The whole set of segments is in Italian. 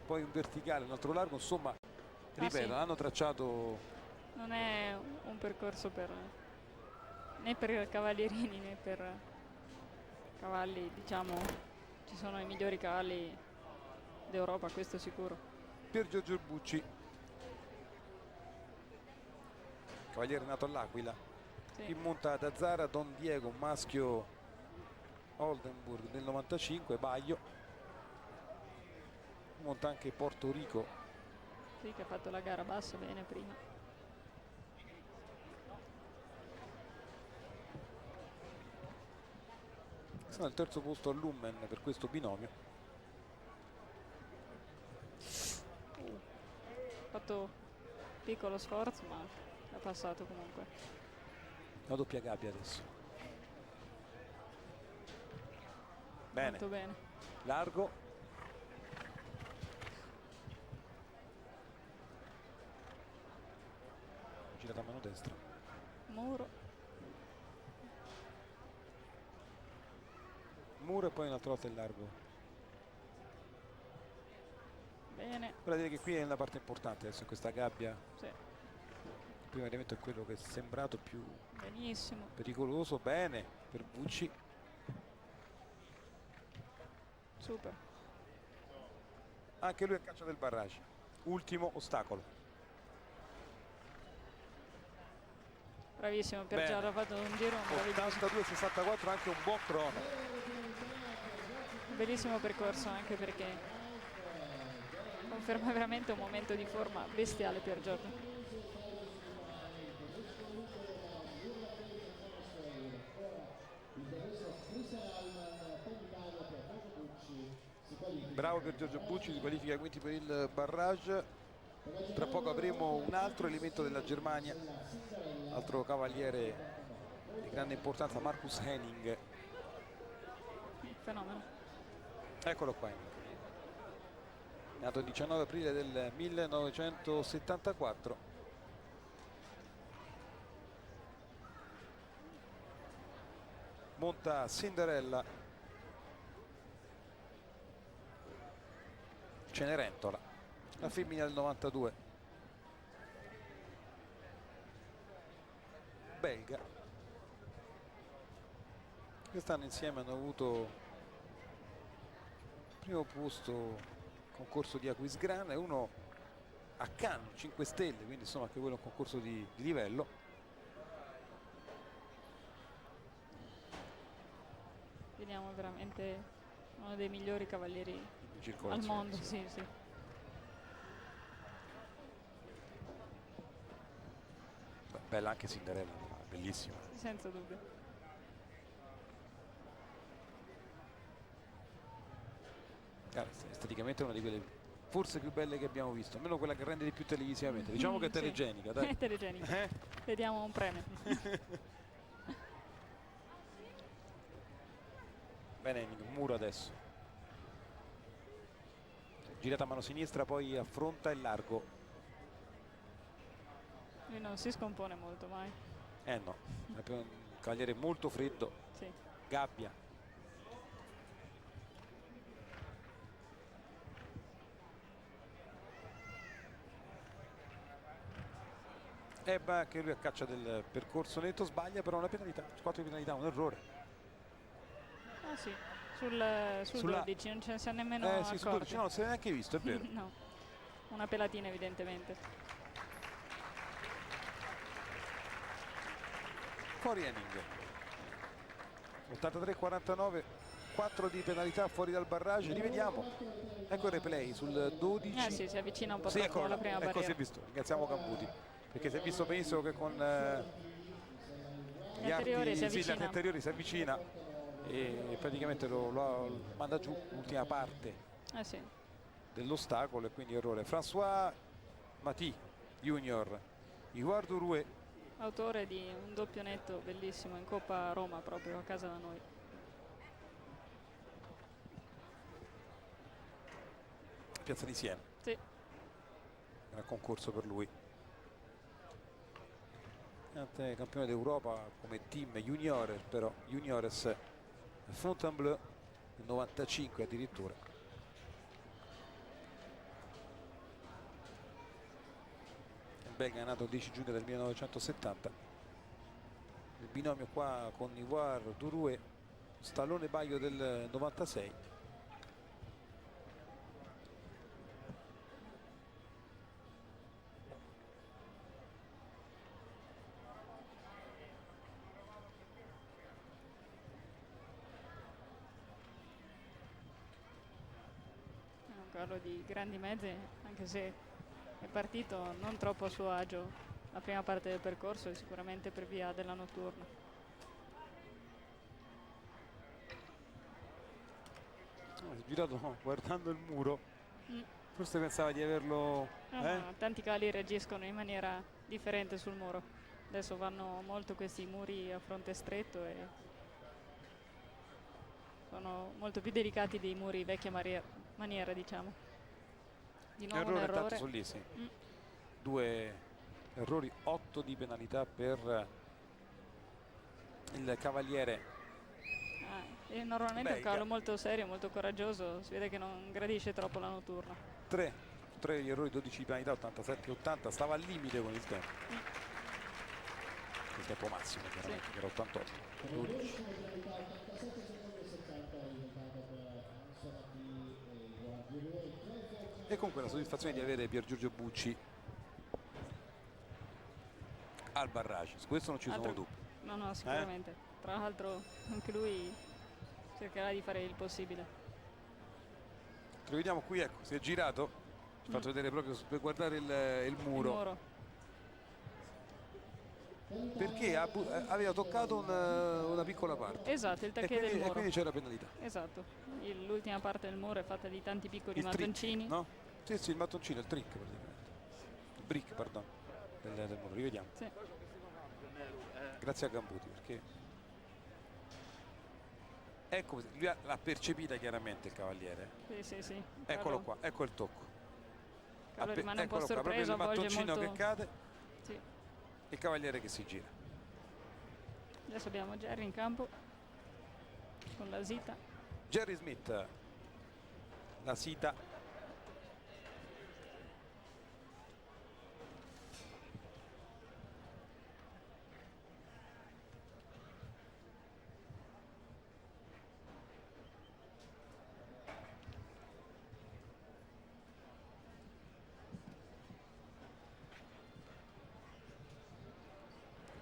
poi un verticale, un altro largo, insomma, ripeto, sì. hanno tracciato. Non è un percorso né per cavalierini né per cavalli, diciamo, ci sono i migliori cavalli d'Europa, questo sicuro. Per Giorgio Bucci, cavaliere nato all'Aquila, Sì. in monta da Zara Don Diego, un maschio Oldenburg del 95, Baglio, monta anche Porto Rico. Sì, che ha fatto la gara bassa bene prima. Sono al terzo posto all'Ummen per questo binomio. Ha fatto piccolo sforzo, ma è passato comunque. La doppia gabbia adesso. Bene, Molto bene. largo. Girata a mano destra. Muro. Muro e poi un'altra volta il largo. Bene. Vorrei dire che qui è una parte importante adesso in questa gabbia. Sì. Il primo elemento è quello che è sembrato più Benissimo. pericoloso. Bene per Bucci. Super. Anche lui a caccia del barrage. Ultimo ostacolo. Bravissimo, Piergiarro ha fatto un giro meraviglioso. 82-64, anche un buon crono. Bellissimo percorso, anche perché conferma veramente un momento di forma bestiale per Giorgio. Bravo per Giorgio Bucci, si qualifica quindi per il barrage. Tra poco avremo un altro elemento della Germania, altro cavaliere di grande importanza, Marcus Henning. Fenomeno. Eccolo qua. Nato il 19 aprile del 1974. Monta Cinderella. Cenerentola, la femmina del 92. Belga. Quest'anno insieme hanno avuto primo posto concorso di Aquisgrana e uno a Cannes, 5 stelle, quindi insomma anche quello è un concorso di livello. Vediamo veramente uno dei migliori cavalieri al mondo, sì, sì. Bella anche Cinderella, bellissima. Senza dubbio. Esteticamente è una di quelle forse più belle che abbiamo visto, almeno quella che rende di più televisivamente. Diciamo che è telegenica, dai. È telegenica. Vediamo un premio. Bene, il muro adesso. Girata a mano sinistra, poi affronta il largo. Lui non si scompone molto mai. No, è un cavaliere molto freddo. Sì. Gabbia. E beh, anche lui a caccia del percorso netto, sbaglia però una penalità, 4 penalità, un errore. Ah sì, sul 12 non ce ne siamo nemmeno accorti. Sì, sul 12 no, non si è neanche visto, è vero. No, una pelatina evidentemente. Fuori Henning. 83-49, 4 di penalità fuori dal barrage, rivediamo. Ecco il replay sul 12. Sì, si avvicina un po' troppo alla prima barriera. Ecco, si è visto, ringraziamo Cambuti, perché si è visto benissimo che con gli anteriori si avvicina e praticamente lo manda giù l'ultima parte dell'ostacolo e quindi errore. François Mathy Junior, Iguardo Rouet, autore di un doppio netto bellissimo in Coppa Roma, proprio a casa da noi. Piazza di Siena. Sì. Era concorso per lui. Campione d'Europa come team juniores, però juniores Fontainebleau nel 95 addirittura. belga, nato il 10 giugno del 1970. Il binomio qua con Ivoire, Durouet, Stallone Baio del 96. È un cavallo di grandi mezzi, anche se è partito non troppo a suo agio la prima parte del percorso, e sicuramente per via della notturna. Si è girato guardando il muro, Mm. forse pensava di averlo... Ma tanti cavalli reagiscono in maniera differente sul muro. Adesso vanno molto questi muri a fronte stretto e sono molto più delicati dei muri vecchia maniera, diciamo. Di nuovo un Errore tanto errore. su lì, sì. Mm. 2 errori, 8 di penalità per il Cavaliere. E normalmente è un belga. cavallo molto serio, molto coraggioso, si vede che non gradisce troppo la notturna. 3 gli errori, 12 di penalità, 87-80, stava al limite con il tempo. Il tempo massimo chiaramente, Sì. che era 88. 12. E comunque la soddisfazione di avere Pier Giorgio Bucci al barrage, su questo non ci sono dubbi. No, sicuramente. Tra l'altro anche lui cercherà di fare il possibile. Rivediamo qui, ecco, si è girato, ci ha fatto vedere proprio per guardare il muro. Perché aveva toccato una piccola parte. Esatto, il tacchè del E muro. quindi c'era penalità. Esatto, l'ultima parte del muro è fatta di tanti piccoli Il mattoncini. trick, no? Sì, il mattoncino, il trick praticamente. Il brick, pardon, del muro, rivediamo. Sì. Grazie a Gambuti, perché ecco, lui l'ha percepita chiaramente il Cavaliere. Sì. Eccolo qua, ecco il tocco. Rimane un po' Eccolo qua, proprio sorpreso, il mattoncino molto... che cade, Sì. e il Cavaliere che si gira. Adesso abbiamo Jerry in campo con la Sita. Jerry Smith, la Sita.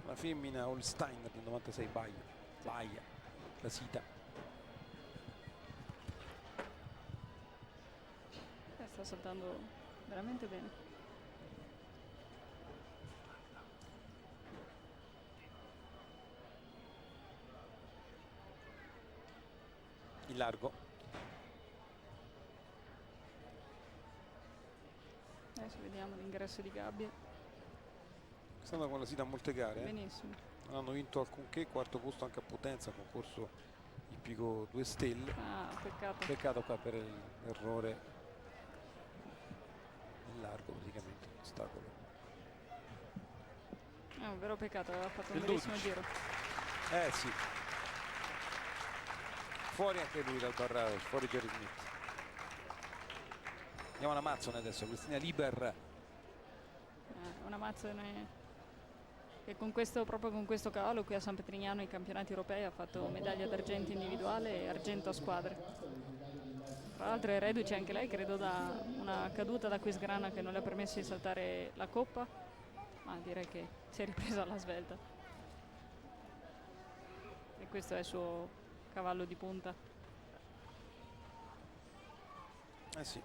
La femmina Holstein del 96 Baia, la Sita. Sta saltando veramente bene. In largo. Adesso vediamo l'ingresso di gabbia. Quest'anno con la Sita a molte gare. Benissimo. Non hanno vinto alcunché, quarto posto anche a Potenza, concorso ippico 2 stelle. Peccato. Peccato qua per l'errore in largo praticamente, ostacolo. È un vero peccato, aveva fatto un Il bellissimo 12. giro. Sì. Fuori anche lui dal barrage, fuori Jerry Smith. Andiamo alla Mazzone adesso, Cristina Liber. Una Mazzone che proprio con questo cavallo qui a San Petrignano ai campionati europei ha fatto medaglia d'argento individuale e argento a squadre. Tra l'altro è reduce anche lei, credo, da una caduta da Quisgrana che non le ha permesso di saltare la coppa, ma direi che si è ripresa alla svelta. E questo è il suo cavallo di punta. Sì,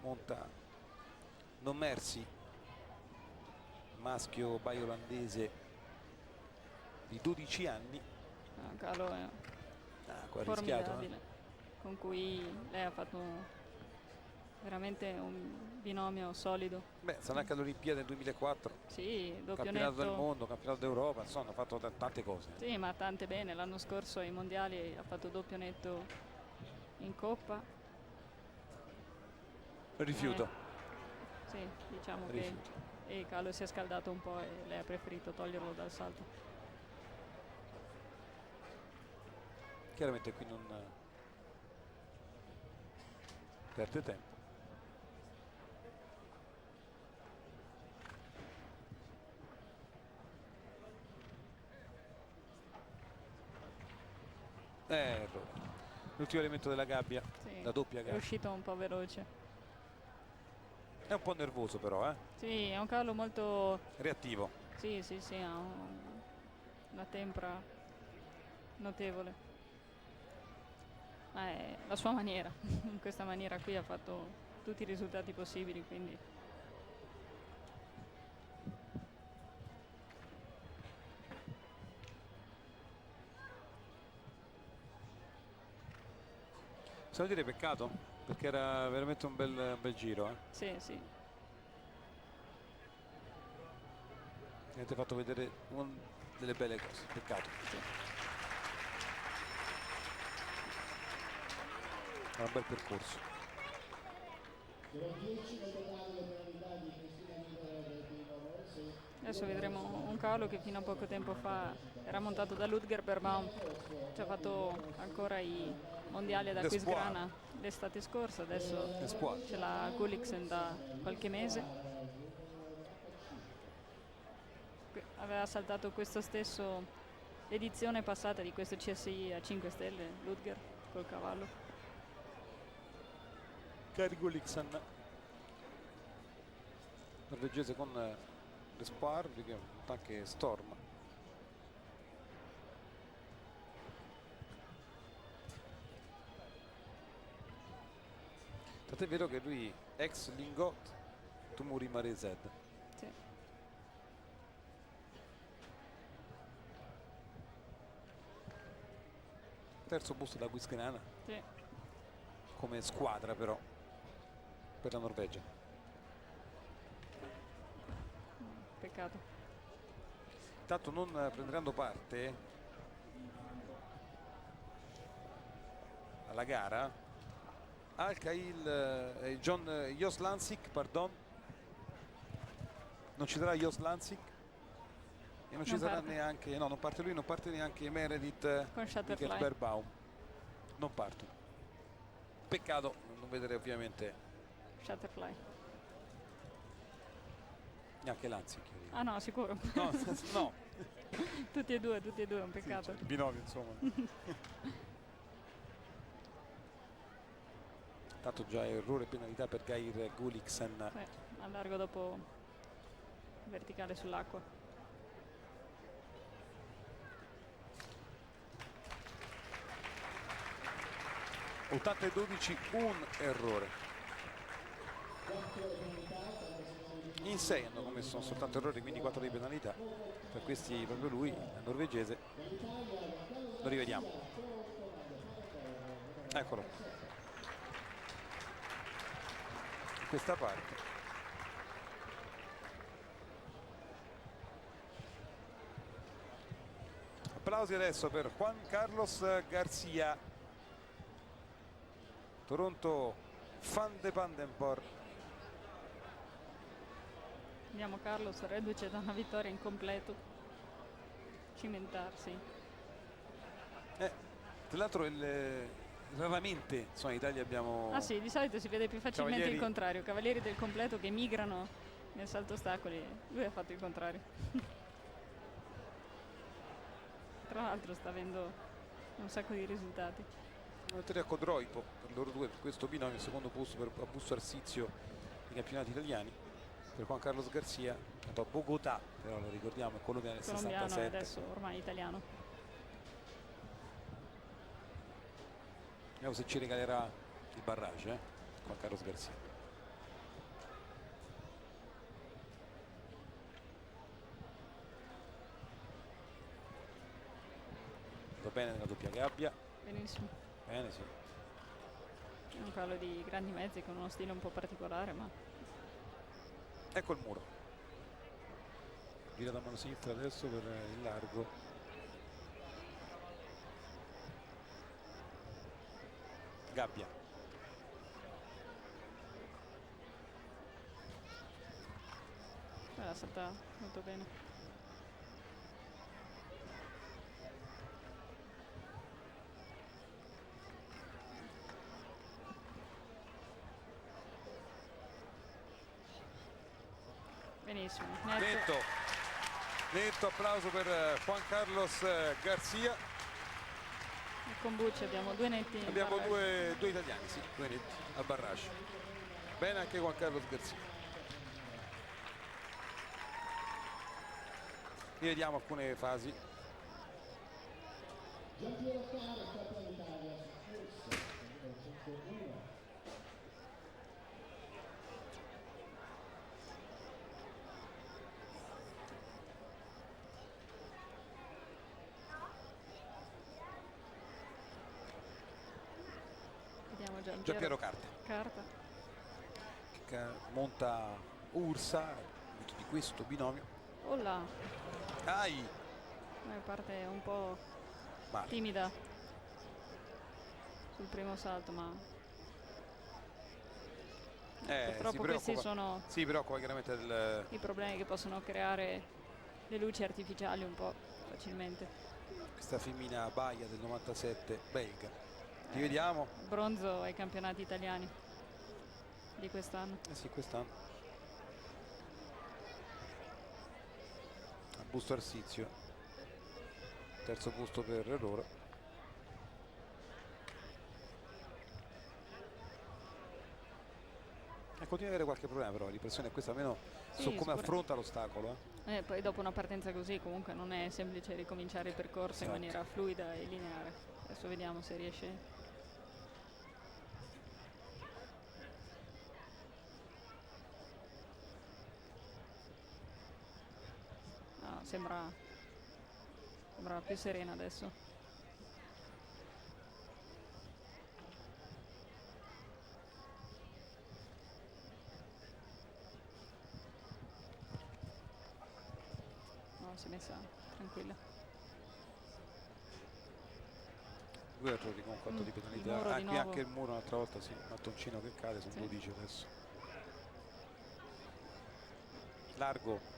monta Non Mercy, maschio baio-olandese di 12 anni. Un cavallo formidabile, con cui lei ha fatto veramente un binomio solido. Beh, sarà anche all'Olimpiade del 2004. Sì, doppio campionato netto. del mondo, campionato d'Europa, insomma, ha fatto tante cose. Sì, ma tante bene. L'anno scorso ai mondiali ha fatto doppio netto in coppa. Rifiuto. Sì, diciamo Rifiuto. che il cavallo si è scaldato un po' e lei ha preferito toglierlo dal salto. Chiaramente qui non perde tempo. Errore. L'ultimo elemento della gabbia, Sì, la doppia è gabbia. uscito un po' veloce. È un po' nervoso però, Sì, è un cavallo molto... reattivo. Sì, sì, sì, ha una tempra notevole. Ma è la sua maniera. In questa maniera qui ha fatto tutti i risultati possibili, quindi... Possiamo dire peccato? Perché era veramente un bel giro. Sì, sì. Avete fatto vedere delle belle cose. Peccato. Sì. Era un bel percorso. Adesso vedremo un cavallo che fino a poco tempo fa era montato da Ludger Berbaum, ci ha fatto ancora i mondiali ad L'Espoir. Aquisgrana l'estate scorsa, adesso L'Espoir. ce l'ha Gulliksen da qualche mese. Aveva saltato questo stesso edizione passata di questo CSI a 5 stelle, Ludger col cavallo. Kari Gulliksen, norvegese con l'Espoir, anche Storm. Tant'è vero che lui ex Lingot Tumuri Maresed. Sì. Terzo posto da Quisquenana Sì. come squadra però per la Norvegia. Peccato. Intanto non prenderanno parte alla gara Alcail Jos Lansik, pardon. Non ci sarà Jos Lansik e non ci Non sarà parte. neanche, no, non parte lui, non parte neanche Meredith Con Shatterfly. Berbaum. Non partono. Peccato non vedere ovviamente Shatterfly. neanche Lansik. io dico. Ah no, sicuro. No, no. tutti e due, è un peccato. Il binomio insomma. Tanto già errore e penalità per Geir Gulliksen. A largo dopo verticale sull'acqua. E 12, un errore. In 6 hanno commesso soltanto errori, quindi 4 di penalità. Per questi proprio lui, il norvegese. Lo rivediamo. Eccolo. Questa parte. Applausi adesso per Juan Carlos Garcia, Toronto Van de Pandenborg. Vediamo Carlos reduce da una vittoria in completo. Cimentarsi. Tra l'altro raramente insomma, in Italia abbiamo... Ah sì, di solito si vede più facilmente Cavalieri. il contrario. Cavalieri del completo che migrano nel salto ostacoli. Lui ha fatto il contrario. Tra l'altro sta avendo un sacco di risultati. Mettere a Codroipo per loro due, per questo binomio, secondo posto per Busto Arsizio nei campionati italiani. Per Juan Carlos Garcia, andato a Bogotà, però lo ricordiamo, è colombiano nel Colombiano e 67. adesso ormai italiano. Vediamo se ci regalerà il barrage, Juan Carlos Garcia. Va bene nella doppia gabbia. Benissimo. Bene, sì. È un cavallo di grandi mezzi con uno stile un po' particolare, ma Ecco il muro. Gira da mano sinistra adesso per il largo. Gabbia. la salta molto bene. Benissimo. Netto applauso per Juan Carlos Garcia. con Bucci abbiamo due netti. Abbiamo due italiani, sì, due netti al barrage. Bene anche Juan Carlos Garcia. Rivediamo alcune fasi. Vediamo Giampiero Carta. Che monta Ursa di questo binomio. Oh là, Ai! parte un po' Male. timida sul primo salto, ma purtroppo questi sono si preoccupa chiaramente i problemi che possono creare le luci artificiali un po' facilmente. Questa femmina Baia del 97 belga. Rivediamo. Bronzo ai campionati italiani di quest'anno. Sì, quest'anno. Busto Arsizio, terzo posto per loro. E continua ad avere qualche problema però, l'impressione è questa, almeno Sì, su come affronta l'ostacolo. Poi dopo una partenza così comunque non è semplice ricominciare il percorso in maniera fluida e lineare. Adesso vediamo se riesce. No, sembra più serena adesso. No, si è messa tranquilla. Due errori con 4 di penalità. Qui anche il muro un'altra volta, sì, mattoncino che cade, su lo dice adesso. Largo.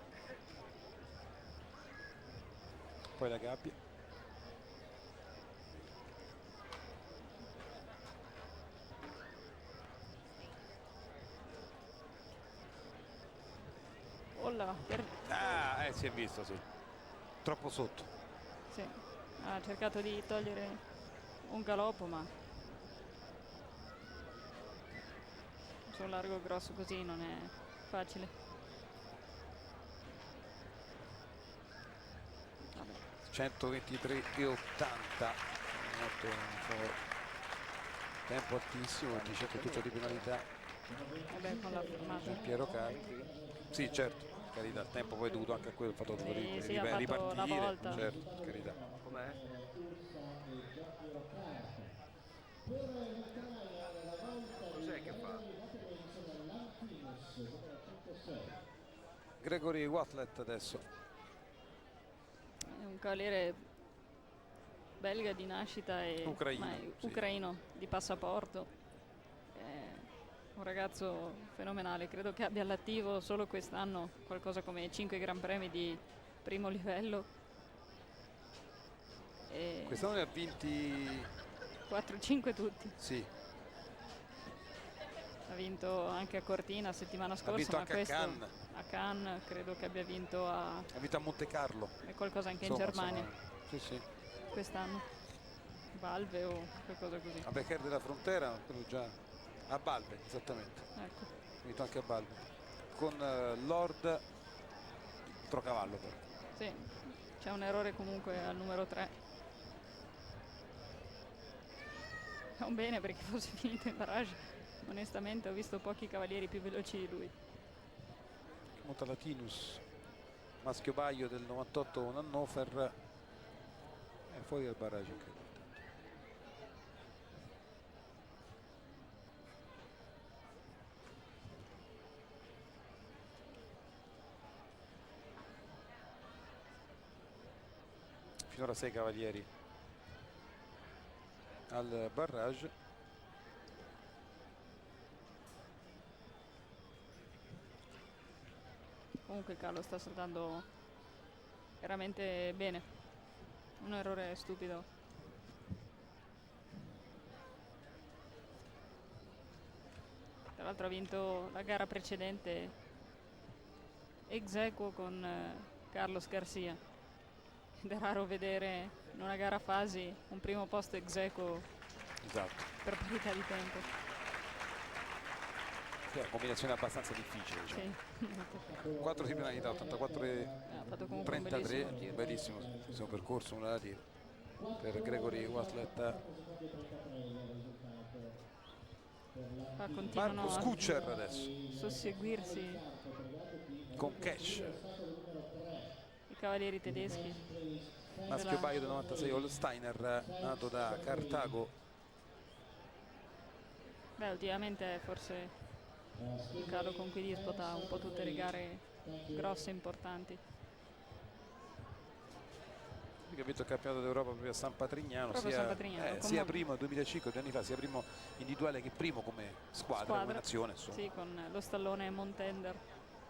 Poi la gabbia. Si è visto, sì. Troppo sotto. Sì, ha cercato di togliere un galoppo, ma su un largo grosso così non è facile. 123,80. Tempo altissimo, dice che tutto di penalità. Con la fermata. Piero Carli. Sì, certo, carità, il tempo poi è dovuto anche a quello, il fatto di ripartire, la volta. certo, carità. Com'è? Cos'è che fa? Gregory Wathlet adesso. È un cavaliere belga di nascita e ucraino di passaporto. Un ragazzo fenomenale, credo che abbia all'attivo solo quest'anno qualcosa come 5 gran premi di primo livello. Quest'anno ne ha vinti 4-5 tutti. Sì. Ha vinto anche a Cortina settimana scorsa. Ha vinto anche a Cannes, credo che abbia vinto a Monte Carlo. E qualcosa anche in Germania. Sì. Quest'anno. Valve o qualcosa così. A Becher della Frontera, quello già. A Balbe, esattamente. Ecco. Vinto anche a Balbe. Con Lord Trocavallo però. Sì, c'è un errore comunque al numero 3. È un bene perché fosse finito in barrage. Onestamente ho visto pochi cavalieri più veloci di lui. Montalatinus, maschio Baio del 98 con Hannover. E fuori dal barrage anche. Finora 6 cavalieri al barrage. Comunque Carlo sta saltando veramente bene. Un errore stupido. Tra l'altro ha vinto la gara precedente ex aequo con Carlos Garcia. ed è raro vedere in una gara a fasi un primo posto ex aequo Esatto. per parità di tempo. È una combinazione abbastanza difficile, diciamo. Sì. 4 di penalità, 84 e Ha fatto comunque un 33, bellissimo giro. bellissimo, bellissimo percorso, nulla da dire per Gregory Waslett. Qua continuano Marcus a Kutscher adesso susseguirsi con Cash, i cavalieri tedeschi. maschio paio del 96 Holsteiner, nato da Cartago. Beh, ultimamente forse il Carlo con cui disputa un po' tutte le gare grosse e importanti. Che ha vinto il campionato d'Europa proprio a San Patrignano, Proprio a San Patrignano, sia primo 2005, 2 anni fa, sia primo individuale che primo come squadra, come nazione. Insomma. Sì, con lo stallone Montender.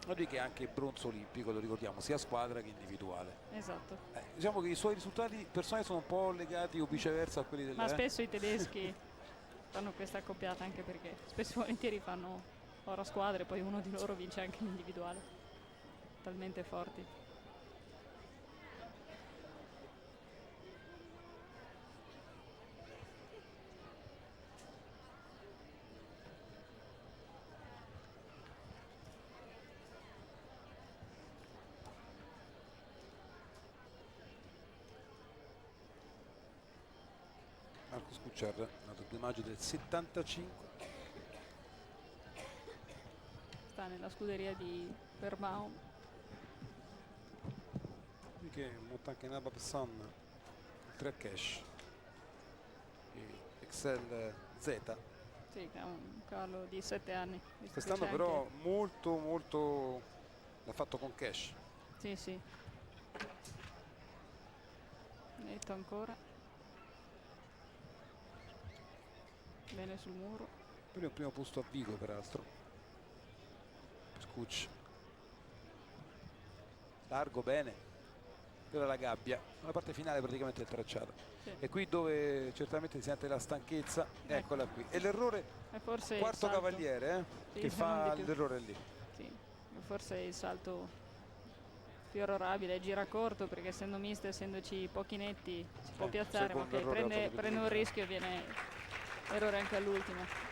Lui che è anche bronzo olimpico, lo ricordiamo, sia squadra che individuale. Esatto. Diciamo che i suoi risultati personali sono un po' legati o viceversa a quelli del... Ma spesso i tedeschi fanno questa accoppiata, anche perché spesso e volentieri fanno oro a squadre, poi uno di loro vince anche l'individuale. Talmente forti. Marcus Kutscher, nato il 2 maggio del 75. Sta nella scuderia di Verbaum. Lui che monta anche Nabab San, il 3 Cash, Excel Z. Sì, che è un cavallo di 7 anni. Quest'anno però molto l'ha fatto con Cash. Sì, sì. Netto ancora. Bene sul muro. Quello è un primo posto a Vigo peraltro. Per Kuch. Largo bene. Quella è la gabbia. La parte finale praticamente del tracciato. Sì. E qui dove certamente si sente la stanchezza. Eccola qui. E l'errore, E forse il quarto salto. cavaliere Sì, che se non fa di più. l'errore lì. Sì, forse il salto più orrorabile, gira corto perché essendo misto, essendoci pochi netti, si può piazzare, ma secondo ok, errore prende un rischio e viene errore anche all'ultimo.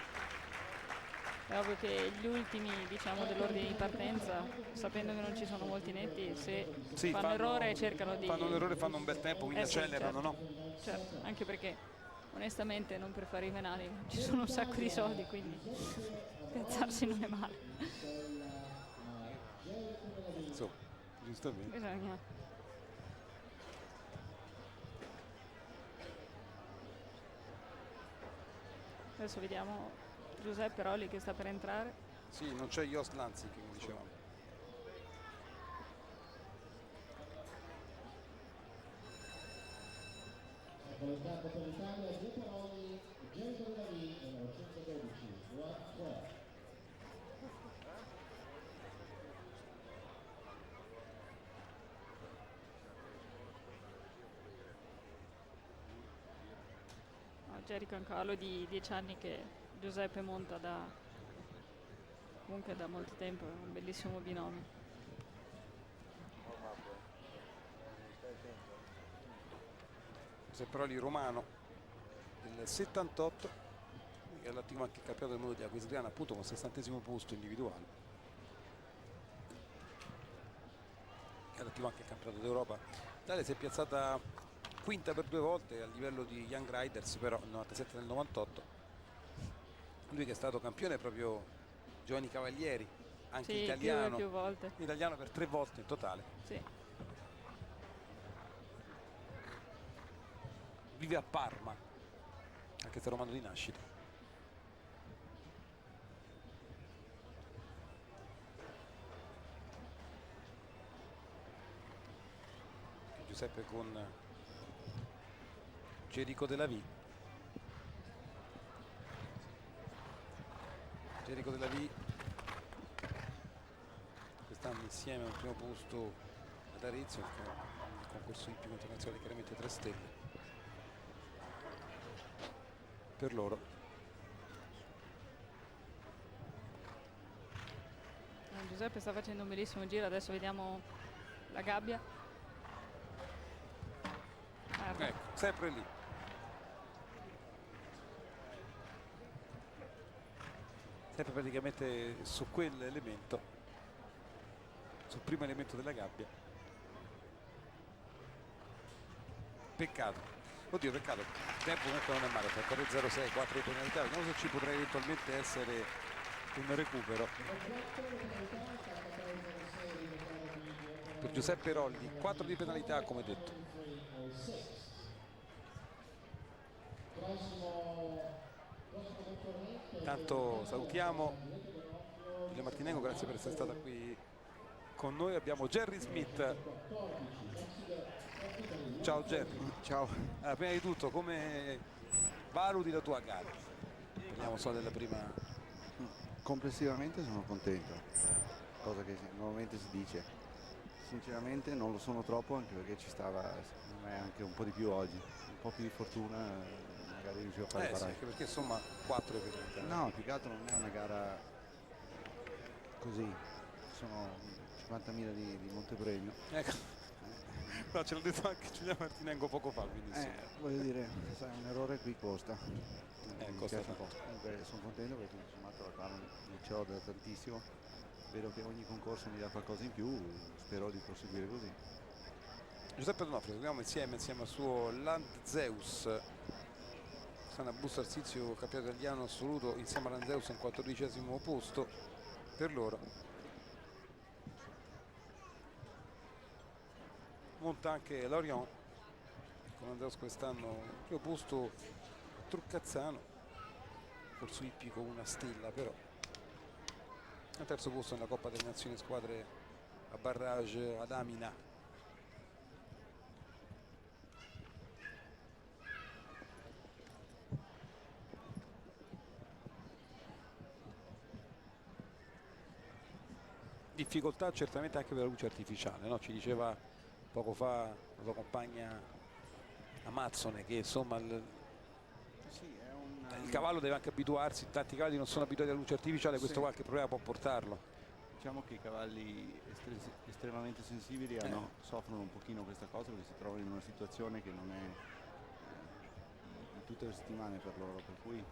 È ovvio che gli ultimi, diciamo, dell'ordine di partenza, sapendo che non ci sono molti netti, se fanno errore cercano di... Fanno un errore, fanno un bel tempo, quindi sì, accelerano, certo, no? Certo, anche perché onestamente non per fare i venali, ci sono un sacco di soldi, quindi piazzarsi non è male. Insomma, giustamente. Bisogna... Adesso vediamo Giuseppe Rolli che sta per entrare. Sì, non c'è Jost Lanzik, come dicevamo. Con il campo per l'Italia, Giuseppe Rolli, Jason Davi, numero 112, Roy. Gerico è un cavallo di 10 anni che Giuseppe monta comunque da molto tempo, è un bellissimo binomio. Giuseppe Rolli romano del 78, che è all'attivo anche il campionato del mondo di Aquisgrana, appunto con il 60° posto individuale. È all'attivo anche il campionato d'Europa. L'Italia si è piazzata quinta per 2 volte a livello di Young Riders, però nel 97 e nel 98. Lui che è stato campione proprio Giovanni Cavalieri, anche sì, italiano, più volte. Italiano per 3 volte in totale. Sì. Vive a Parma, anche se romano di nascita. Giuseppe con Gerico Della Vie. Gerico Della Vie quest'anno insieme a un primo posto ad Arezzo, il concorso ippico internazionale, chiaramente 3 stelle per loro. Giuseppe sta facendo un bellissimo giro, adesso vediamo la gabbia. Ecco, sempre lì. Sempre praticamente su quell'elemento, sul primo elemento della gabbia. Peccato. Oddio, peccato. Il tempo comunque non è male, fa 3-0-6, 4 di penalità. Non so se ci potrà eventualmente essere un recupero. Per Giuseppe Rolli, 4 di penalità come detto. Intanto salutiamo Giulia Martinengo, grazie per essere stata qui con noi. Abbiamo Jerry Smith. Ciao Jerry. Ciao. Prima di tutto, come valuti la tua gara? Parliamo solo della prima. Complessivamente sono contento, cosa che normalmente si dice. Sinceramente non lo sono troppo, anche perché ci stava secondo me anche un po' di più oggi, un po' più di fortuna, magari riuscivo a fare Sì, parecchio. anche perché insomma 4 penalità. No, più che altro non è una gara così, sono 50.000 di montepremio. Ecco. No, ce l'ha detto anche Giulia Martinengo poco fa, quindi insomma. Voglio dire, sai, un errore qui costa. Mi Costa piace un tanto. po'. Comunque sono contento perché tutto sommato la gara non ce l'ho da tantissimo. Vedo che ogni concorso mi dà qualcosa in più, spero di proseguire così. Giuseppe Donofrio, seguiamo insieme al suo Land Zeus. Sana Busto Arsizio, campionato italiano assoluto, insieme a Land Zeus in 14° posto per loro. Monta anche Lorion, con Land Zeus quest'anno primo posto Truccazzano, forse ippico una stella però. Al terzo posto nella Coppa delle Nazioni squadre a barrage ad Amina. Difficoltà certamente anche per la luce artificiale, no? Ci diceva poco fa la tua compagna Amazzone che insomma Sì, è il cavallo deve anche abituarsi, tanti cavalli non sono abituati alla luce artificiale, questo Sì. qualche problema può portarlo. Diciamo che i cavalli estremamente sensibili soffrono un pochino questa cosa perché si trovano in una situazione che non è di tutte le settimane per loro, per cui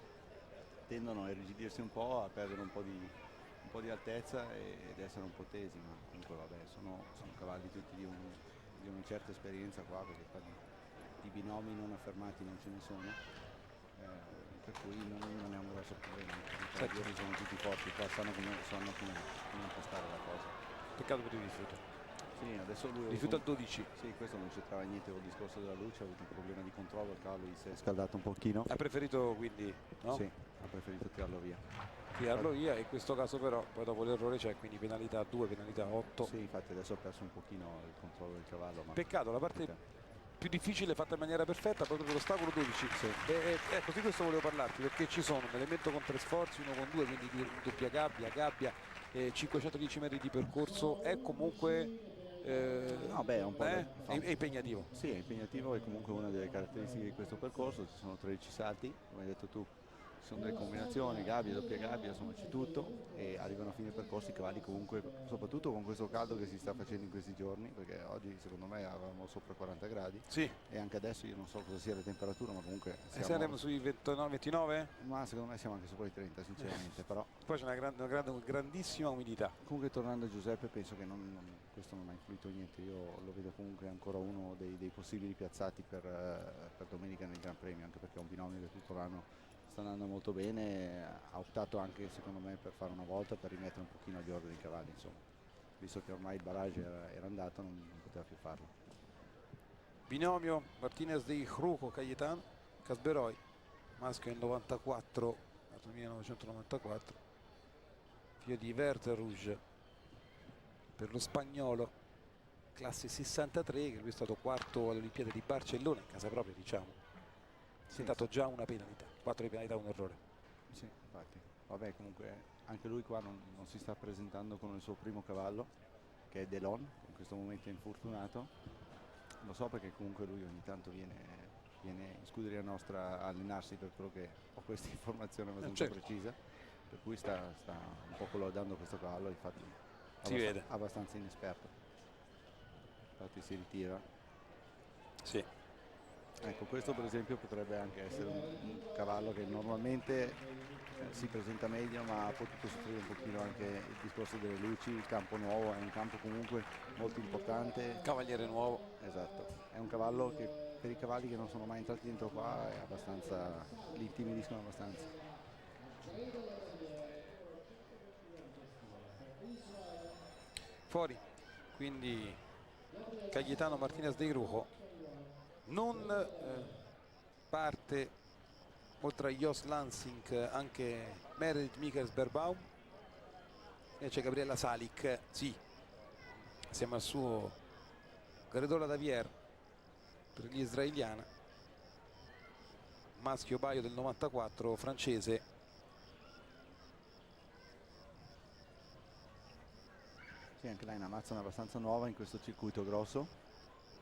tendono a irrigidirsi un po', a perdere un po' di altezza ed essere un po' tesi, ma comunque vabbè, sono cavalli tutti di una certa esperienza qua, perché qua di binomi non affermati non ce ne sono, per cui non è un grosso problema. I cavalieri sono tutti forti, qua sanno come impostare la cosa. Peccato per il rifiuto. Sì, adesso lui Rifiuto al 12. Sì, questo non c'entrava niente con il discorso della luce, ha avuto un problema di controllo, il cavallo gli si è scaldato un pochino. Ha preferito quindi, no? Sì, ha preferito tirarlo via. Tirarlo via, e in questo caso però poi dopo l'errore c'è, quindi penalità 2, penalità 8. Sì, infatti adesso ha perso un pochino il controllo del cavallo. Ma Peccato, la parte più difficile fatta in maniera perfetta proprio l'ostacolo 12. Sì. Ecco, di questo volevo parlarti, perché ci sono un elemento con 3 sforzi, uno con 2, quindi di doppia gabbia, 510 metri di percorso, è comunque No, beh, è un po' è impegnativo. Sì, è impegnativo, è comunque una delle caratteristiche di questo percorso. Ci sono 13 salti, come hai detto tu, ci sono delle combinazioni, gabbia, doppia gabbia, insomma c'è tutto, e arrivano a fine percorso i cavalli comunque, soprattutto con questo caldo che si sta facendo in questi giorni, perché oggi secondo me avevamo sopra 40 gradi. Sì. E anche adesso io non so cosa sia la temperatura, ma comunque Saremo sui 29? Ma secondo me siamo anche sopra i 30 sinceramente, però Poi c'è una grandissima umidità. comunque tornando a Giuseppe penso che questo non ha influito niente, io lo vedo comunque ancora uno dei possibili piazzati per domenica nel Gran Premio, anche perché è un binomio che tutto l'anno sta andando molto bene, ha optato anche secondo me per fare una volta per rimettere un pochino agli ordini i cavalli, insomma, visto che ormai il barrage era andato non poteva più farlo. Binomio Martinez di Hruco Cayetan Casberoi, maschio del 94, nato nel 1994, figlio di Werther Rouge, per lo spagnolo, classe 63, che lui è stato quarto alle Olimpiadi di Barcellona, in casa propria diciamo. Si è dato già una penalità, 4 di penalità, un errore. Sì, infatti. Vabbè, comunque anche lui qua non si sta presentando con il suo primo cavallo, che è Delon, che in questo momento è infortunato. Lo so perché comunque lui ogni tanto viene in scuderia nostra a allenarsi, per quello che ho questa informazione abbastanza precisa, per cui sta un po' collaudando questo cavallo, infatti si vede abbastanza inesperto. Infatti si ritira. Sì. Ecco, questo per esempio potrebbe anche essere un cavallo che normalmente si presenta meglio, ma ha potuto soffrire un pochino anche il discorso delle luci. Il campo nuovo è un campo comunque molto importante. Cavaliere nuovo. Esatto, è un cavallo che per i cavalli che non sono mai entrati dentro qua è abbastanza, li intimidiscono abbastanza. Fuori, quindi Cayetano Martinez de Grujo. Non parte, oltre a Jos Lansing, anche Meredith Michels Berbaum. E c'è Gabriella Salic, sì, assieme al suo Gredola Davier per gli israeliani. Maschio Baio del 94, francese. Sì, anche lei è una mazza abbastanza nuova in questo circuito grosso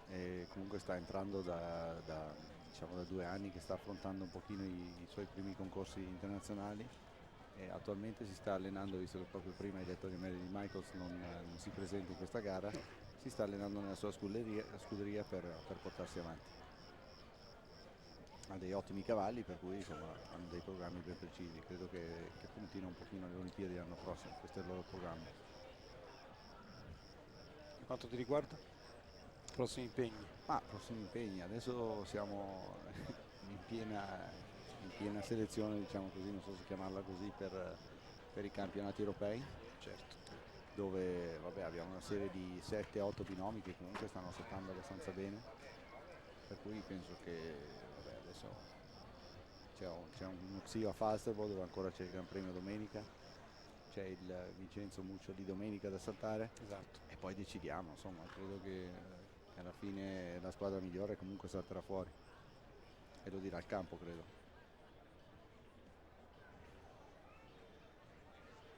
e comunque sta entrando diciamo, da 2 anni che sta affrontando un pochino i suoi primi concorsi internazionali e attualmente si sta allenando, visto che proprio prima hai detto che Marilyn Michaels non si presenta in questa gara, si sta allenando nella sua scuderia per portarsi avanti. Ha dei ottimi cavalli, per cui insomma hanno dei programmi ben precisi. Credo che puntino un pochino alle Olimpiadi l'anno prossimo, questo è il loro programma. Per quanto ti riguarda? Prossimi impegni? Prossimi impegni, adesso siamo in piena selezione, diciamo così, non so se chiamarla così, per i campionati europei. Certo. Dove vabbè, abbiamo una serie di 7-8 binomi che comunque stanno saltando abbastanza bene, per cui penso che vabbè, adesso c'è uno Xio a Falsterbo dove ancora c'è il Gran Premio domenica, c'è il Vincenzo Muccio di domenica da saltare, Esatto. e poi decidiamo, insomma, credo che alla fine la squadra migliore comunque salterà fuori e lo dirà il campo, credo.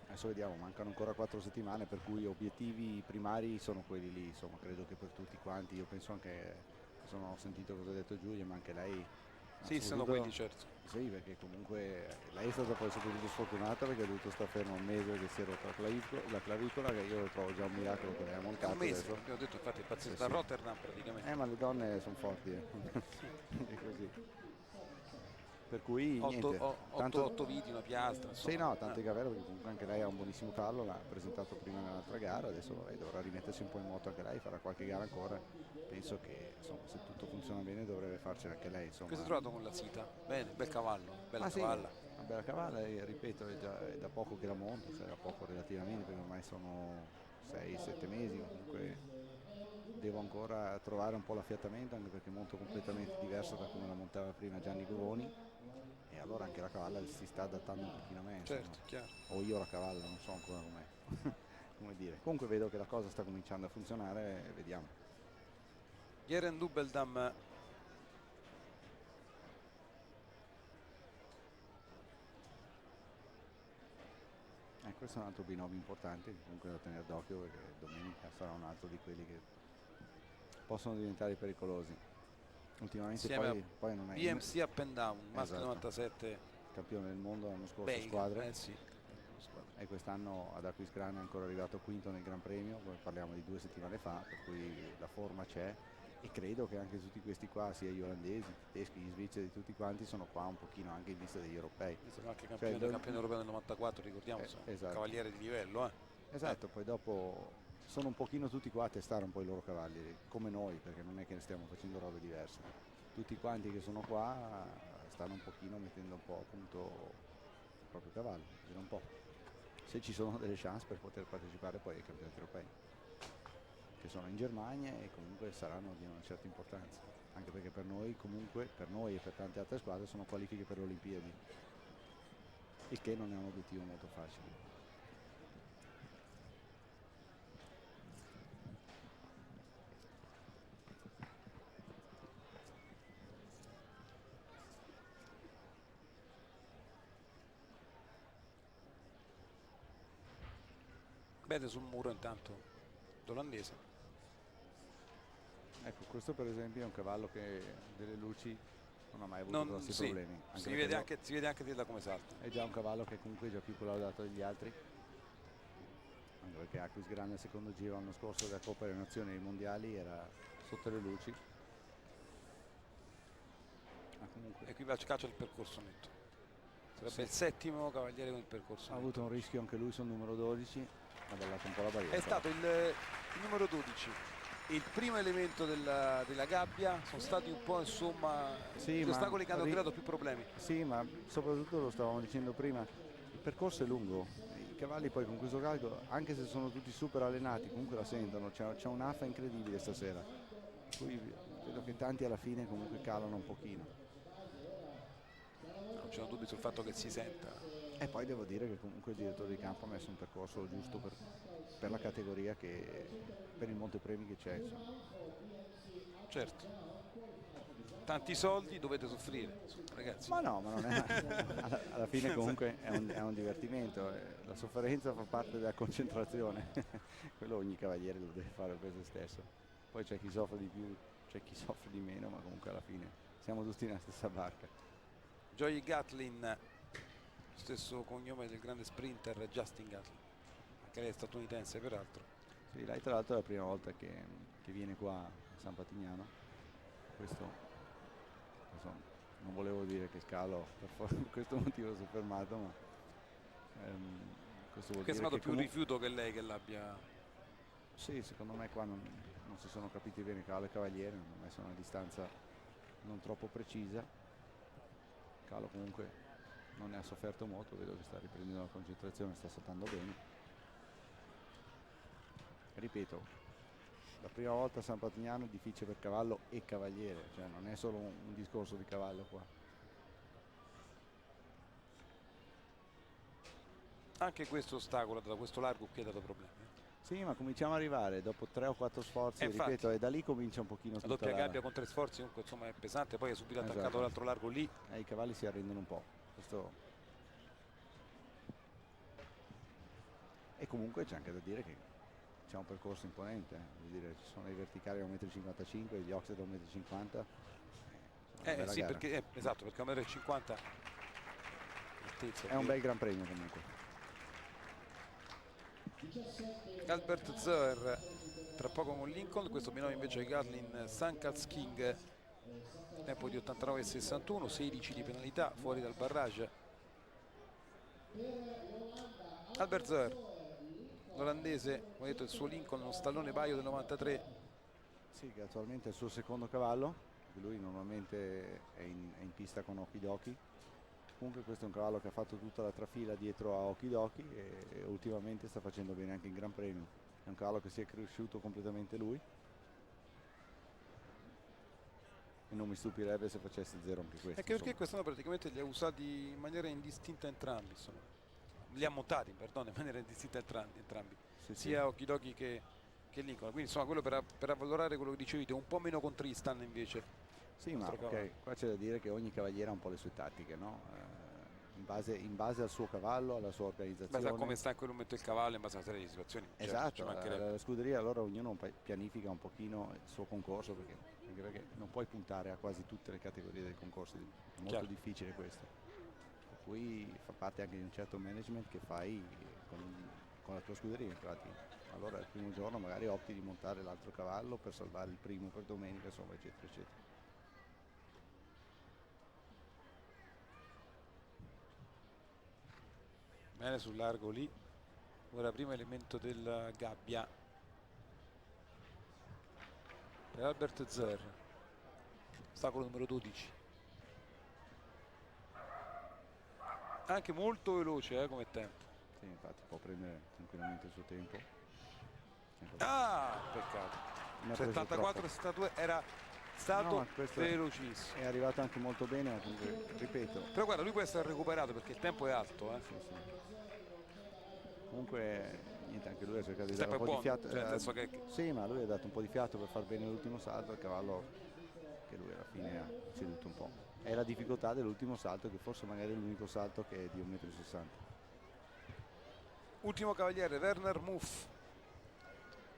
Adesso vediamo, mancano ancora 4 settimane, per cui obiettivi primari sono quelli lì, insomma, credo che per tutti quanti, io penso anche, ho sentito cosa ha detto Giulia, ma anche lei. Sì, sono quelli, certo. Sì, perché comunque lei è stata poi soprattutto sfortunata perché ha dovuto stare ferma un mese che si è rotta la clavicola, che io lo trovo già un miracolo che lei ha montato. Un mese, adesso. abbiamo detto, infatti è pazzesco, Sì, da sì. Rotterdam praticamente. Ma le donne sono forti, è così. Per cui niente. 8 viti, una piastra, insomma. Sì, no, tanto è vero perché comunque anche lei ha un buonissimo cavallo, l'ha presentato prima nell'altra gara, adesso vabbè, dovrà rimettersi un po' in moto anche lei, farà qualche gara ancora. Penso che insomma, se tutto funziona bene dovrebbe farcela anche lei. Insomma. Cosa hai trovato con la Sita? Bene, bel cavallo, bella Sì, cavalla. una bella cavalla e ripeto è da poco che la monto, cioè da poco relativamente perché ormai sono 6-7 mesi, comunque devo ancora trovare un po' l'affiatamento anche perché monto completamente diverso da come la montava prima Gianni Govoni e allora anche la cavalla si sta adattando un pochino a me, insomma. Certo, chiaro. O io la cavalla, non so ancora com'è. Come dire. Comunque vedo che la cosa sta cominciando a funzionare e vediamo. Jeren Dubbeldam. Questo è un altro binomio importante comunque da tenere d'occhio perché domenica sarà un altro di quelli che possono diventare pericolosi. Ultimamente poi non è BMC Up and Down, maschio esatto. 97, campione del mondo l'anno scorso Belga, squadre. sì. E quest'anno ad Aquisgrana è ancora arrivato quinto nel Gran Premio, parliamo di 2 settimane fa, per cui la forma c'è e credo che anche tutti questi qua, sia gli olandesi, i tedeschi, gli svizzeri, tutti quanti sono qua un pochino anche in vista degli europei. Sono anche campione europeo del 94, ricordiamo, esatto. Cavaliere di livello. Esatto, poi dopo sono un pochino tutti qua a testare un po' i loro cavalli, come noi, perché non è che stiamo facendo robe diverse. Tutti quanti che sono qua stanno un pochino mettendo un po' a punto il proprio cavallo, vedere un po' se ci sono delle chance per poter partecipare poi ai campionati europei, che sono in Germania e comunque saranno di una certa importanza, anche perché per noi comunque, per noi e per tante altre squadre sono qualifiche per le Olimpiadi, il che non è un obiettivo molto facile. Vede sul muro intanto l'olandese. Ecco, questo per esempio è un cavallo che delle luci non ha mai avuto grossi problemi. Si vede anche da come salta. È già un cavallo che comunque è già più collaudato degli altri, anche perché Aquisgrana nel secondo giro l'anno scorso della Coppa delle Nazioni ai mondiali era sotto le luci. comunque. E qui caccia il percorso netto. Sarebbe Sì. il settimo cavaliere con il percorso Ha netto. avuto un rischio anche lui sul numero 12, ha ballato un po' la barriera. È stato il numero 12 e il primo elemento della gabbia, sono stati un po' insomma Sì, gli ma ostacoli che hanno creato più problemi. Sì, ma soprattutto lo stavamo dicendo prima, il percorso è lungo, i cavalli poi con questo carico, anche se sono tutti super allenati, comunque la sentono, c'è un'affa incredibile stasera, per cui vedo che tanti alla fine comunque calano un pochino. Non c'è dubbi sul fatto che si senta. E poi devo dire che comunque il direttore di campo ha messo un percorso giusto per la categoria, per il montepremi che c'è. Insomma. Certo, tanti soldi, dovete soffrire, ragazzi. Ma no, ma non è, alla fine comunque è un divertimento, la sofferenza fa parte della concentrazione, quello ogni cavaliere lo deve fare per se stesso. Poi c'è chi soffre di più, c'è chi soffre di meno, ma comunque alla fine siamo tutti nella stessa barca. Joey Gatlin, stesso cognome del grande sprinter Justin Gatlin, anche lei è statunitense peraltro. Sì, lei tra l'altro è la prima volta che viene qua a San Patignano, questo insomma, non volevo dire che scalo, per questo motivo sono fermato, ma questo vuol Che è dire stato che più un rifiuto che lei che l'abbia. Sì, secondo me qua non si sono capiti bene Cavallo e Cavaliere, hanno messo una distanza non troppo precisa. Calo comunque non ne ha sofferto molto, vedo che sta riprendendo la concentrazione, sta saltando bene. Ripeto, la prima volta a San Patignano è difficile per cavallo e cavaliere, cioè non è solo un discorso di cavallo qua. Anche questo ostacolo da questo largo qui ha dato problemi. Sì, ma cominciamo ad arrivare dopo 3 o 4 sforzi, infatti, ripeto, e da lì comincia un pochino la tutta doppia gabbia con 3 sforzi comunque insomma è pesante, poi è subito attaccato Esatto. l'altro largo lì. I cavalli si arrendono un po'. E comunque c'è anche da dire che c'è un percorso imponente, vuol dire, ci sono i verticali a 1,55 m, gli offset a 1,50 m. Sì, perché, esatto, perché a 1,50 m è un bel gran premio comunque. Albert Zoer tra poco con Lincoln, questo binomio invece è Gatlin Sankals King, tempo di 89,61, 16 di penalità fuori dal barrage. Albert Zoer, l'olandese, come detto il suo Lincoln, uno stallone Baio del 93. Sì, che attualmente è il suo secondo cavallo, lui normalmente è in pista con Okidoki. Comunque questo è un cavallo che ha fatto tutta la trafila dietro a Okidoki e ultimamente sta facendo bene anche in Gran Premio. È un cavallo che si è cresciuto completamente lui e non mi stupirebbe se facesse zero anche questo. Anche perché quest'anno praticamente li ha usati in maniera indistinta entrambi, insomma. Li ha montati, perdono, in maniera indistinta entrambi, Sì, sia sì. Okidoki che Lincoln. Quindi insomma quello per avvalorare quello che dicevi te, un po' meno con Tristan invece. Sì, ma ok, qua c'è da dire che ogni cavaliere ha un po' le sue tattiche, no? In base al suo cavallo, alla sua organizzazione. Beh, sa come sta in quel momento il cavallo in base a una serie di situazioni. Esatto, certo, la scuderia allora ognuno pianifica un pochino il suo concorso anche perché non puoi puntare a quasi tutte le categorie dei concorsi, è molto difficile questo. Per cui fa parte anche di un certo management che fai con la tua scuderia, infatti. Allora il primo giorno magari opti di montare l'altro cavallo per salvare il primo per domenica, insomma, eccetera, eccetera. Bene sul largo lì. Ora primo elemento del gabbia per Albert Zoer, ostacolo numero 12, anche molto veloce come tempo. Sì, infatti può prendere tranquillamente il suo tempo. Peccato, 74-72 era stato velocissimo. È arrivato anche molto bene, ma comunque, ripeto. Però guarda, lui può essere recuperato perché il tempo è alto. Sì, sì. Comunque niente, anche lui ha cercato di dare un po' di fiato. Sì, ma lui ha dato un po' di fiato per far bene l'ultimo salto al cavallo che lui alla fine ha ceduto un po'. È la difficoltà dell'ultimo salto, che forse magari è l'unico salto che è di 1,60 m. Ultimo cavaliere, Werner Muff,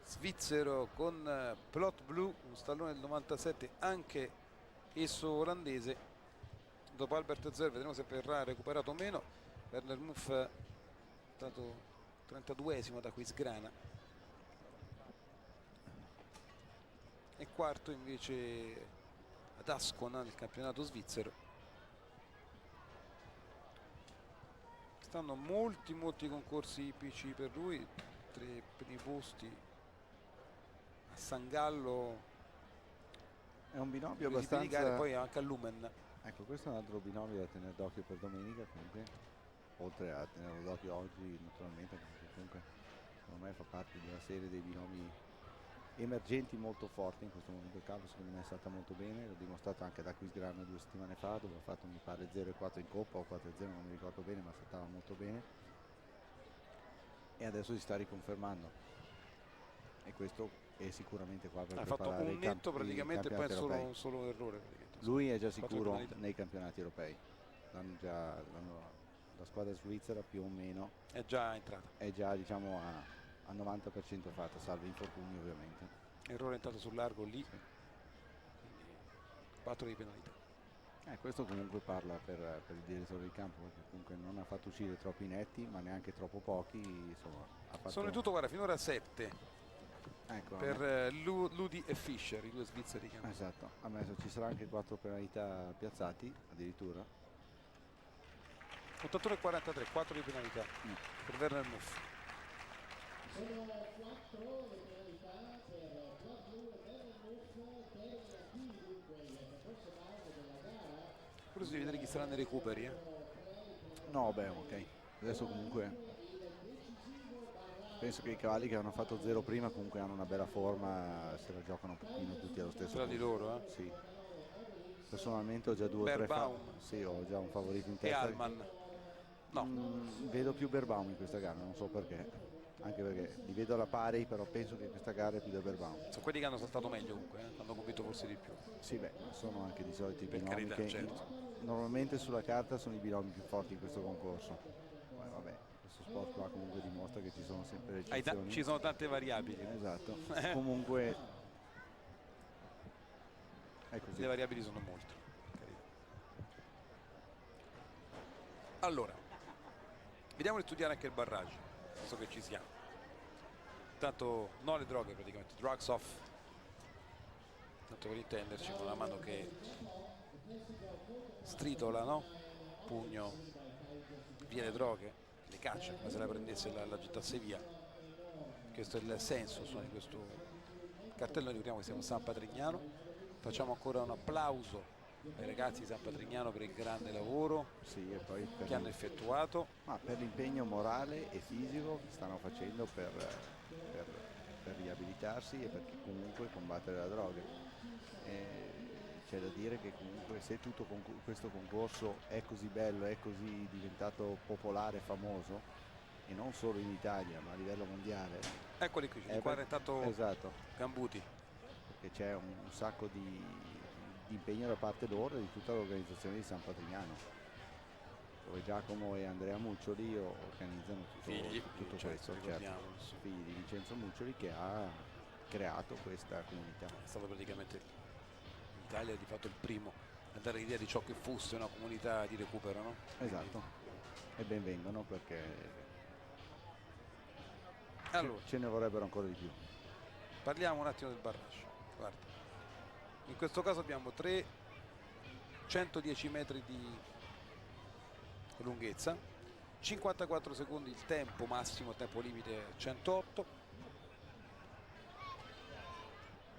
svizzero con Plot Blue, un stallone del 97, anche esso olandese. Dopo Albert Zoer vedremo se verrà recuperato o meno. Werner Muff è stato 32esimo da Quisgrana e quarto invece ad Ascona nel campionato svizzero. Stanno molti concorsi ippici per lui, 3 primi posti a San Gallo, È un binomio due tipi di gare, abbastanza... poi anche a Lumen. Ecco, questo è un altro binomio da tenere d'occhio per domenica comunque, oltre a tenerlo d'occhio oggi naturalmente, perché comunque secondo me fa parte di una serie dei binomi emergenti molto forti in questo momento. Il campo secondo me è stata molto bene, l'ho dimostrato anche ad Aquisgrana 2 settimane fa, dove ha fatto mi pare 0-4 in Coppa o 4-0, non mi ricordo bene, ma saltava molto bene e adesso si sta riconfermando, e questo è sicuramente qua per Ha fatto preparare un netto praticamente, i poi campionati europei. solo un errore praticamente. Lui è già 4 sicuro penalità. nei campionati europei. La squadra svizzera più o meno È già entrata. è già diciamo a 90% fatta, salvo infortuni ovviamente. Errore entrato sul largo lì. Quindi 4 di penalità. Questo comunque parla per il direttore di campo, perché comunque non ha fatto uscire troppi netti, ma neanche troppo pochi. Insomma, ha fatto... Sono in tutto, guarda, finora 7 Ecco, per Ludi e Fischer, i 2 svizzeri che hanno. esatto, ha messo, ci sarà anche 4 penalità piazzati addirittura. 81 e 43, 4 di penalità per Werner Muff. Sono 4 le penalità per Club Blue e Werner Muff. Termina qui dunque il percorso base della gara. Curioso di vedere chi saranno i recuperi. No, beh, ok. Adesso comunque penso che i cavalli che hanno fatto 0 prima comunque hanno una bella forma, se la giocano un pochino tutti allo stesso Tra di punto. loro, Sì. Personalmente ho già 2 o 3 Berbaum. Sì, ho già un favorito in E testa. Alman. No, Vedo più Berbaum in questa gara, non so perché. Anche perché li vedo alla pari, però penso che questa gara è più da Berbaum. sono quelli che hanno saltato meglio comunque, hanno convinto forse di più. Sì, beh, sono anche di solito i Per binomi carità, che certo. normalmente sulla carta sono i binomi più forti in questo concorso. Poi vabbè, questo sport qua comunque dimostra che ci sono sempre le eccezioni. Ci sono tante variabili. Esatto. Comunque è così. Le variabili sono molte. Carità. Allora, vediamo di studiare anche il barrage, visto che ci siamo. Intanto no alle droghe praticamente, drugs off. Tanto per intenderci, con la mano che stritola, no? Pugno via le droghe, le caccia, come se la prendesse e la gettasse via. Questo è il senso insomma, di questo cartello. Noi ricordiamo che siamo a San Patrignano. Facciamo ancora un applauso ai ragazzi di San Patrignano per il grande lavoro Sì, e poi che hanno effettuato. ma per l'impegno morale e fisico che stanno facendo per riabilitarsi e per comunque combattere la droga. C'è da dire che comunque se tutto questo concorso è così bello, è così diventato popolare, famoso, e non solo in Italia ma a livello mondiale, Eccoli qui, il quadro è intanto esatto, Gambuti. perché c'è un sacco di impegno da parte loro e di tutta l'organizzazione di San Patrignano, dove Giacomo e Andrea Muccioli organizzano Figli, tutto certo, questo, ricordiamo, certo, sì. figli di Vincenzo Muccioli, che ha creato questa comunità. È stato praticamente in Italia di fatto il primo a dare l'idea di ciò che fosse una comunità di recupero, no? Esatto, e ben vengono perché Allora, ce ne vorrebbero ancora di più. parliamo un attimo del barrage. Guarda, in questo caso abbiamo 110 metri di lunghezza, 54 secondi il tempo massimo, il tempo limite 108,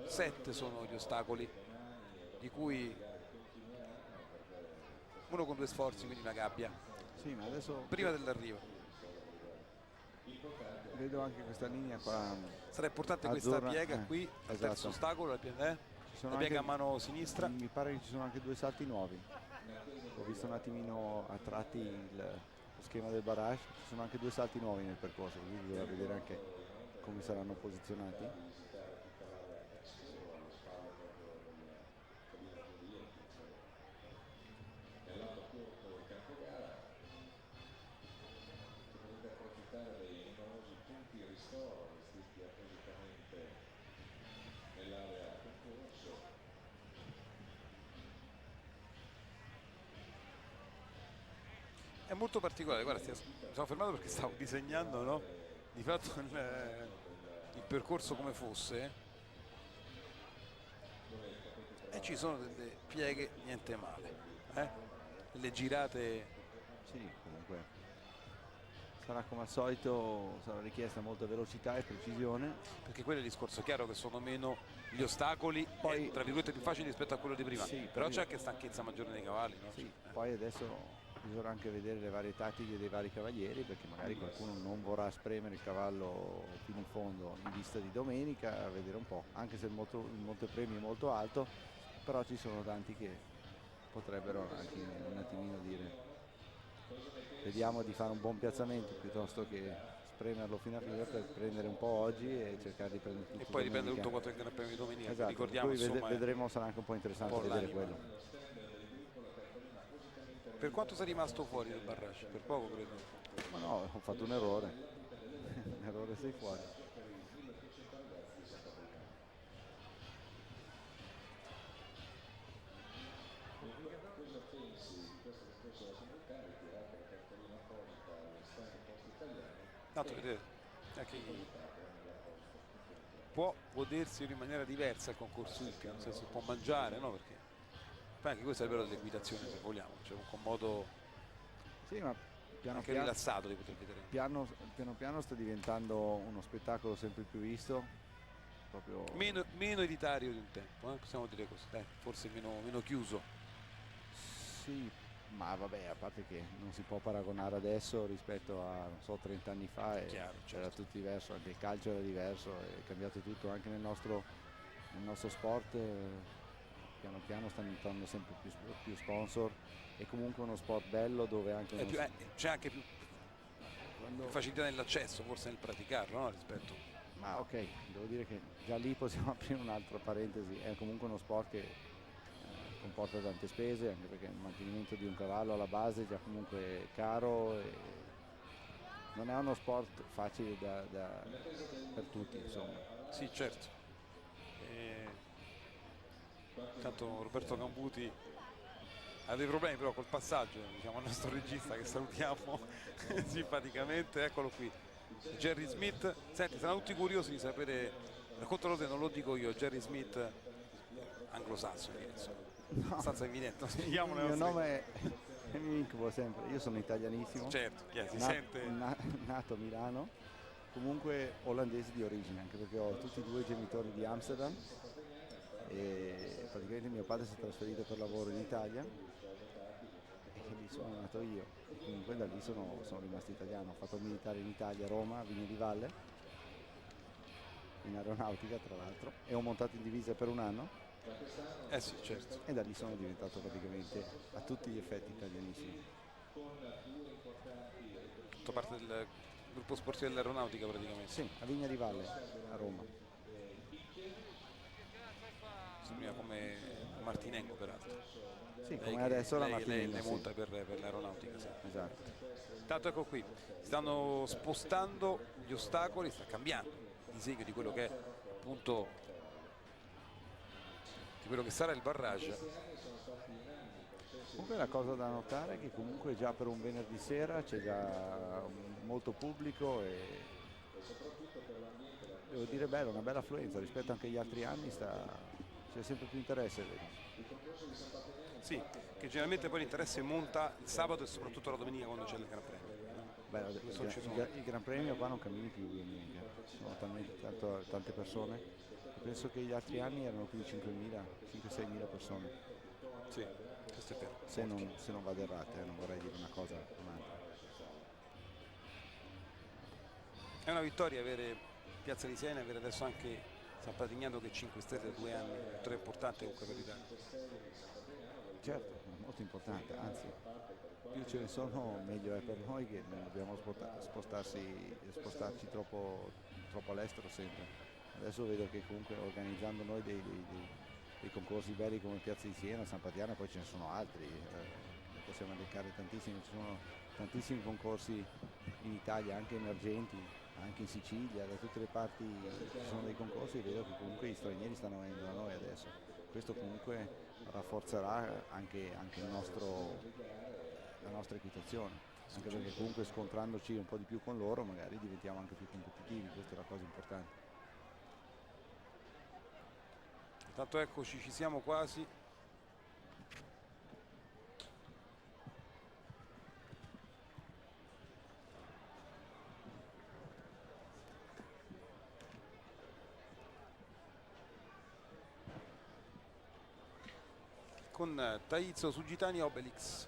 7 sono gli ostacoli, di cui uno con 2 sforzi, quindi una gabbia, Sì, ma adesso prima dell'arrivo. vedo anche questa linea qua. Sarà importante Azzurra, questa piega qui, il esatto. terzo ostacolo, Ci sono la piega a anche- mano sinistra. Mi pare che ci sono anche 2 salti nuovi. Ho visto un attimino a tratti lo schema del barrage, ci sono anche 2 salti nuovi nel percorso, quindi bisogna vedere anche come saranno posizionati. È molto particolare, guarda, mi sono fermato perché stavo disegnando, no? Di fatto il percorso come fosse, e ci sono delle pieghe niente male, delle girate Sì, comunque sarà come al solito, sarà richiesta molta velocità e precisione. Perché quello è il discorso, chiaro che sono meno gli ostacoli, Poi- tra virgolette più facili rispetto a quello di prima, Sì, però poi- c'è anche stanchezza maggiore nei cavalli, no? Sì, poi adesso bisogna anche vedere le varie tattiche dei vari cavalieri, perché magari qualcuno non vorrà spremere il cavallo fino in fondo in vista di domenica, a vedere un po', anche se il montepremi è molto alto, però ci sono tanti che potrebbero anche un attimino dire vediamo di fare un buon piazzamento piuttosto che spremerlo fino a fine per prendere un po' oggi e cercare di prendere tutto E poi dipende domenica. tutto quanto il Gran Premio di domenica, Esatto, ricordiamo poi insomma, vedremo, sarà anche un po' interessante un po' vedere l'anima. quello. Per quanto sei rimasto fuori dal barrage? Per poco credo. Ma no, ho fatto un errore. Un errore, sei fuori. Tanto vedete, anche può godersi in maniera diversa il concorso Ippica, nel senso può mangiare, no? Perché poi anche questo è il vero dell'equitazione se vogliamo, cioè un modo Sì, ma piano anche piano, rilassato di poter vedere. piano piano sta diventando uno spettacolo sempre più visto. Proprio Meno elitario di un tempo, possiamo dire così, forse meno chiuso. sì, ma vabbè, a parte che non si può paragonare adesso rispetto a, non so, 30 anni fa, Chiaro, era certo. tutto diverso, anche il calcio era diverso, è cambiato tutto anche nel nostro sport. Piano piano stanno entrando sempre più sponsor, è comunque uno sport bello dove anche C'è anche più quando- facilità nell'accesso, forse nel praticarlo, no? Rispetto. Ma ok, devo dire che già lì possiamo aprire un'altra parentesi, è comunque uno sport che comporta tante spese, anche perché il mantenimento di un cavallo alla base è già comunque caro e non è uno sport facile per tutti, insomma. Sì, certo. Intanto Roberto Cambuti ha dei problemi però col passaggio, diciamo al nostro regista che salutiamo simpaticamente, eccolo qui. Jerry Smith, senti, saranno tutti curiosi di sapere, raccontalo te, non lo dico io, Jerry Smith anglosassone, insomma, abbastanza evidente, non spieghiamolo Il ai mio nostri- nome è mi incubo sempre, io sono italianissimo, Certo, si na- sente. nato a Milano, comunque olandese di origine, anche perché ho tutti e due i genitori di Amsterdam e praticamente mio padre si è trasferito per lavoro in Italia e lì sono nato io, e comunque da lì sono rimasto italiano, ho fatto il militare in Italia, a Roma, a Vigna di Valle, in aeronautica tra l'altro, e ho montato in divisa per un anno Eh sì, certo. e da lì sono diventato praticamente a tutti gli effetti italianissimo. Tutto parte del gruppo sportivo dell'aeronautica praticamente. Sì, a Vigna di Valle, a Roma. Si prima come Martinengo peraltro. Sì, Lei come che- adesso la lei Martinengo, sì. monta per l'aeronautica, sì. Esatto. Intanto ecco qui, stanno spostando gli ostacoli, sta cambiando il disegno di quello che è appunto di quello che sarà il barrage. Comunque la cosa da notare è che comunque già per un venerdì sera c'è già molto pubblico e devo dire bello, una bella affluenza rispetto anche agli altri anni, c'è sempre più interesse, vedo. Sì, che generalmente poi l'interesse monta il sabato e soprattutto la domenica quando c'è il Gran Premio. Beh, Questo ci sono. il Gran Premio qua non cammini più domenica, ci sono tante persone, penso che gli altri anni erano più di 5.000-6.000 persone, Sì, questo è vero. se non vado errate, non vorrei dire una cosa o un'altra. È una vittoria avere Piazza di Siena, avere adesso anche San Patrignano che 5 stelle da 2 anni, vittoria importante comunque per l'Italia. Certo, è molto importante, anzi più ce ne sono meglio è per noi che non dobbiamo spostarci troppo all'estero sempre. Adesso vedo che comunque organizzando noi dei concorsi belli come Piazza di Siena, San Patriano, poi ce ne sono altri, ne possiamo elencare tantissimi, ci sono tantissimi concorsi in Italia, anche emergenti, anche in Sicilia, da tutte le parti ci sono dei concorsi e vedo che comunque gli stranieri stanno venendo da noi adesso. Questo comunque rafforzerà anche la nostra equitazione, anche perché comunque scontrandoci un po' di più con loro magari diventiamo anche più competitivi, questa è la cosa importante. Intanto eccoci, ci siamo quasi. con Taizzo, Sugitani e Obelix.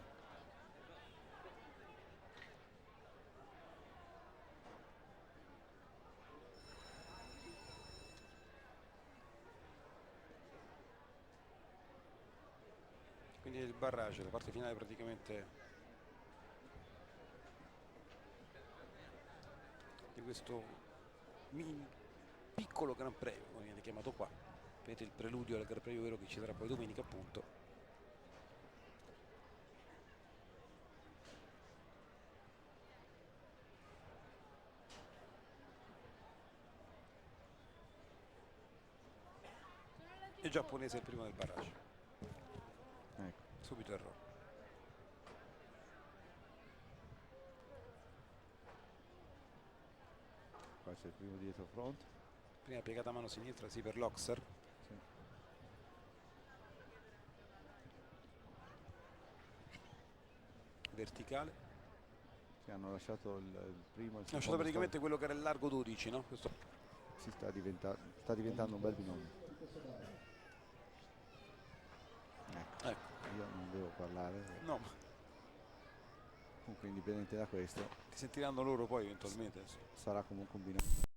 Quindi il barrage, la parte finale praticamente di questo piccolo Gran Premio, come viene chiamato qua. Vedete il preludio al Gran Premio vero che ci sarà poi domenica, appunto. Il giapponese è il primo del barrage. Ecco. Subito errore. Qua c'è il primo dietro front. Prima piegata a mano sinistra, sì, per Loxer. Sì. Verticale. Sì, hanno lasciato il primo e il Ha lasciato secondo. praticamente quello che era il largo 12, no? Questo Si sta diventando un bel binomio. Ecco, ecco. io non devo parlare. No, ma Comunque indipendente da questo ti sentiranno loro poi eventualmente. sarà comunque un binomio.